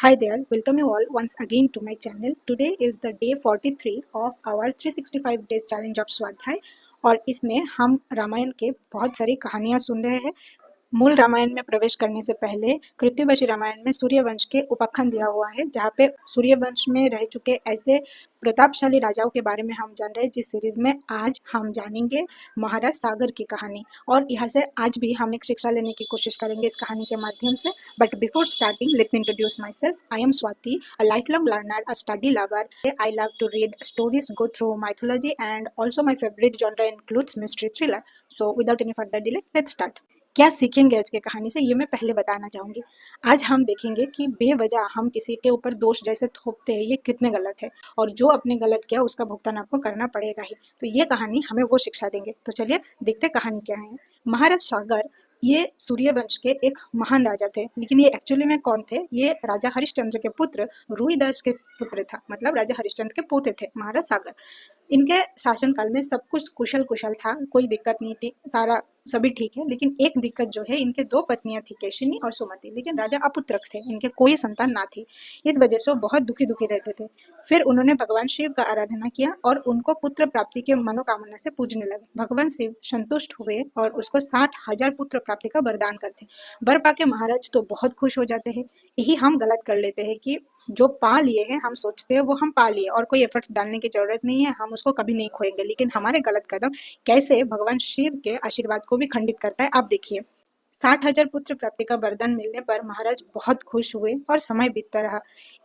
Hi there, welcome you all once again to my channel. Today is the day 43 of our 365 days challenge of स्वाध्याय और इसमें हम रामायण के बहुत सारी कहानियां सुन रहे हैं। मूल रामायण में प्रवेश करने से पहले कृतिवशी रामायण में सूर्यवंश के उपाख्यान दिया हुआ है, जहाँ पे सूर्यवंश में रह चुके ऐसे प्रतापशाली राजाओं के बारे में हम जान रहे हैं। जिस सीरीज में आज हम जानेंगे महाराज सागर की कहानी और यहाँ से आज भी हम एक शिक्षा लेने की कोशिश करेंगे इस कहानी के माध्यम से। But before starting let me introduce my self. I am Swati, a life long learner, a study lover. I love to read stories, go through mythology, and also my favorite genre includes mystery thriller. So without any further delay, let's start. क्या सीखेंगे आज की कहानी से, ये मैं पहले बताना चाहूँगी। आज हम देखेंगे कि बेवजह हम किसी के ऊपर दोष जैसे थोपते हैं, ये कितने गलत है और जो आपने गलत किया उसका भुगतान आपको करना पड़ेगा ही। तो ये कहानी हमें वो शिक्षा देंगे। तो चलिए देखते कहानी क्या है। महाराज सागर ये सूर्यवंश के एक महान राजा थे, लेकिन ये एक्चुअली में कौन थे? ये राजा हरिश्चंद्र के पुत्र रोहिदास के पुत्र था, मतलब राजा हरिश्चंद्र के पोते थे महाराज सागर। इनके शासनकाल में सब कुछ कुशल कुशल था, कोई दिक्कत नहीं थी, सारा सभी ठीक है। लेकिन एक दिक्कत जो है, इनके दो पत्नियां थी, केशिनी और सुमति, लेकिन राजा अपुत्रक थे, इनके कोई संतान ना थी। इस वजह से वो बहुत दुखी दुखी रहते थे। फिर उन्होंने भगवान शिव का आराधना किया और उनको पुत्र प्राप्ति के मनोकामना से पूजने लगे। भगवान शिव संतुष्ट हुए और उसको 60,000 पुत्र प्राप्ति का वरदान करते। वर पाके महाराज तो बहुत खुश हो जाते हैं। यही हम गलत कर लेते हैं कि जो पा लिए हैं हम सोचते हैं वो हम पा लिए और कोई एफर्ट्स डालने की जरूरत नहीं है, हम उसको कभी नहीं खोएंगे। लेकिन हमारे गलत कदम कैसे भगवान शिव के आशीर्वाद को भी खंडित करता है, आप देखिए। 60,000 पुत्र प्राप्ति का वरदान मिलने पर महाराज बहुत खुश हुए और समय बीतता रहा।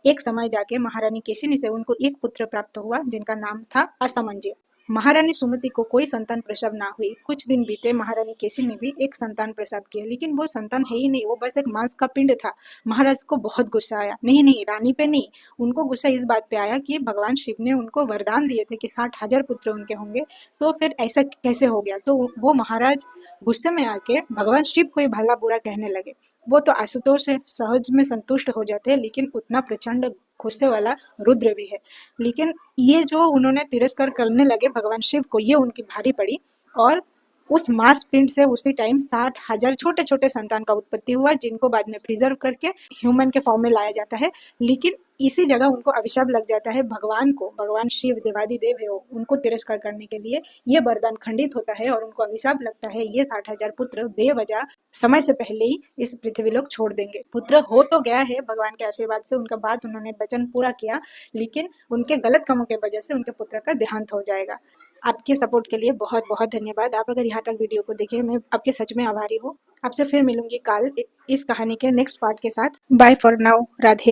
एक समय जाके महारानी केशिनी से उनको एक पुत्र प्राप्त हुआ, जिनका नाम था असमंजय। महारानी सुमति को कोई संतान प्रसव ना हुई। कुछ दिन बीते, महारानी केशिनी ने भी एक संतान प्रसव किया, लेकिन वो संतान है ही नहीं, वो बस एक मांस का पिंड था। महाराज को बहुत गुस्सा आया। नहीं, रानी पे नहीं, उनको गुस्सा इस बात पे आया कि भगवान शिव ने उनको वरदान दिए थे कि 60,000 पुत्र उनके होंगे, तो फिर ऐसा कैसे हो गया? तो वो महाराज गुस्से में आके भगवान शिव को ही भला बुरा कहने लगे। वो तो आशुतोष से सहज में संतुष्ट हो जाते हैं, लेकिन उतना प्रचंड गुस्से वाला रुद्र भी है। लेकिन ये जो उन्होंने तिरस्कार करने लगे भगवान शिव को, ये उनकी भारी पड़ी और उस मांस पिंड से उसी टाइम 60,000 छोटे छोटे संतान का उत्पत्ति हुआ, जिनको बाद में प्रिजर्व करके ह्यूमन के फॉर्म में लाया जाता है। लेकिन इसी जगह उनको अभिशाप लग जाता है, भगवान को, भगवान शिव देवादिदेव है वो, उनको तिरस्कार करने के लिए ये वरदान खंडित होता है और उनको अभिशाप लगता है, ये 60,000 पुत्र बेवजह समय से पहले ही इस पृथ्वी लोक छोड़ देंगे। पुत्र हो तो गया है भगवान के आशीर्वाद से, उनका बात उन्होंने वचन पूरा किया, लेकिन उनके गलत कामों की वजह से उनके पुत्र का देहांत हो जाएगा। आपके सपोर्ट के लिए बहुत बहुत धन्यवाद। आप अगर यहाँ तक वीडियो को देखे, मैं आपके सच में आभारी हूँ। आपसे फिर मिलूंगी कल इस कहानी के नेक्स्ट पार्ट के साथ। Bye for now, Radhe.